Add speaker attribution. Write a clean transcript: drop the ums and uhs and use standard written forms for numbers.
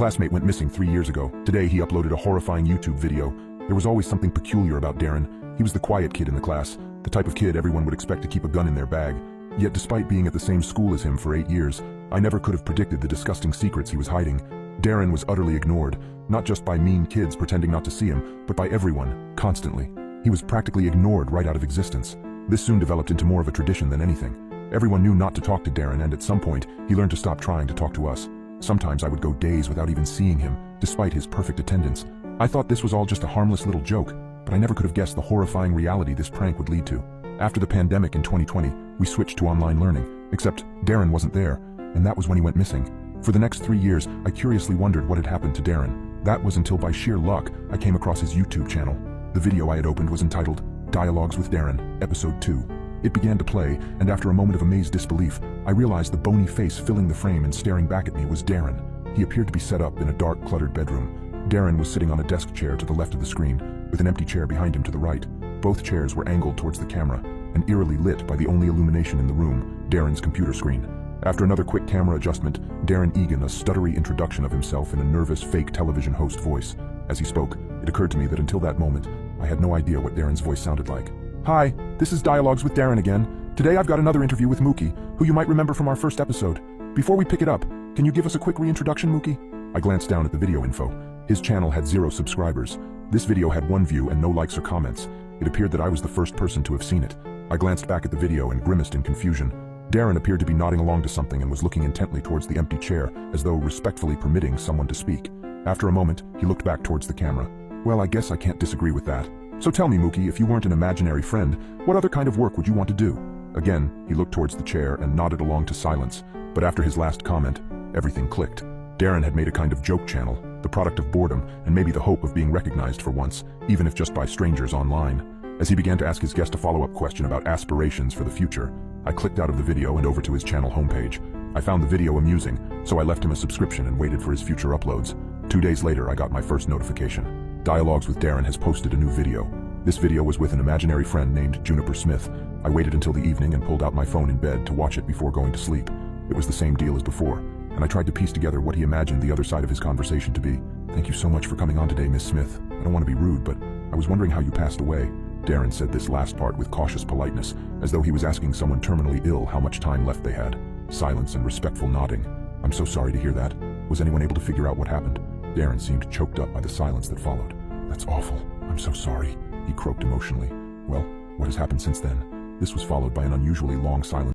Speaker 1: classmate went missing 3 years ago. Today, he uploaded a horrifying YouTube video. There was always something peculiar about Darren. He was the quiet kid in the class, the type of kid everyone would expect to keep a gun in their bag. Yet despite being at the same school as him for 8 years, I never could have predicted the disgusting secrets he was hiding. Darren was utterly ignored, not just by mean kids pretending not to see him, but by everyone, constantly. He was practically ignored right out of existence. This soon developed into more of a tradition than anything. Everyone knew not to talk to Darren, and at some point, he learned to stop trying to talk to us. Sometimes I would go days without even seeing him, despite his perfect attendance. I thought this was all just a harmless little joke, but I never could have guessed the horrifying reality this prank would lead to. After the pandemic in 2020, we switched to online learning, except Darren wasn't there, and that was when he went missing. For the next 3 years, I curiously wondered what had happened to Darren. That was until by sheer luck, I came across his YouTube channel. The video I had opened was entitled, Dialogues with Darren, Episode 2. It began to play, and after a moment of amazed disbelief, I realized the bony face filling the frame and staring back at me was Darren. He appeared to be set up in a dark, cluttered bedroom. Darren was sitting on a desk chair to the left of the screen, with an empty chair behind him to the right. Both chairs were angled towards the camera, and eerily lit by the only illumination in the room, Darren's computer screen. After another quick camera adjustment, Darren began a stuttery introduction of himself in a nervous, fake television host voice. As he spoke, it occurred to me that until that moment, I had no idea what Darren's voice sounded like. Hi, this is Dialogues with Darren again. Today I've got another interview with Mookie, who you might remember from our first episode. Before we pick it up, can you give us a quick reintroduction, Mookie? I glanced down at the video info. His channel had 0 subscribers. This video had 1 view and no likes or comments. It appeared that I was the first person to have seen it. I glanced back at the video and grimaced in confusion. Darren appeared to be nodding along to something and was looking intently towards the empty chair, as though respectfully permitting someone to speak. After a moment, he looked back towards the camera. Well, I guess I can't disagree with that. So tell me, Mookie, if you weren't an imaginary friend, what other kind of work would you want to do? Again, he looked towards the chair and nodded along to silence, but after his last comment, everything clicked. Darren had made a kind of joke channel, the product of boredom and maybe the hope of being recognized for once, even if just by strangers online. As he began to ask his guest a follow-up question about aspirations for the future, I clicked out of the video and over to his channel homepage. I found the video amusing, so I left him a subscription and waited for his future uploads. 2 days later, I got my first notification. Dialogues with Darren has posted a new video. This video was with an imaginary friend named Juniper Smith. I waited until the evening and pulled out my phone in bed to watch it before going to sleep. It was the same deal as before, and I tried to piece together what he imagined the other side of his conversation to be. Thank you so much for coming on today, Miss Smith. I don't want to be rude, but I was wondering how you passed away. Darren said this last part with cautious politeness, as though he was asking someone terminally ill how much time left they had. Silence and respectful nodding. I'm so sorry to hear that. Was anyone able to figure out what happened? Darren seemed choked up by the silence that followed. That's awful. I'm so sorry, he croaked emotionally. Well, what has happened since then? This was followed by an unusually long silence.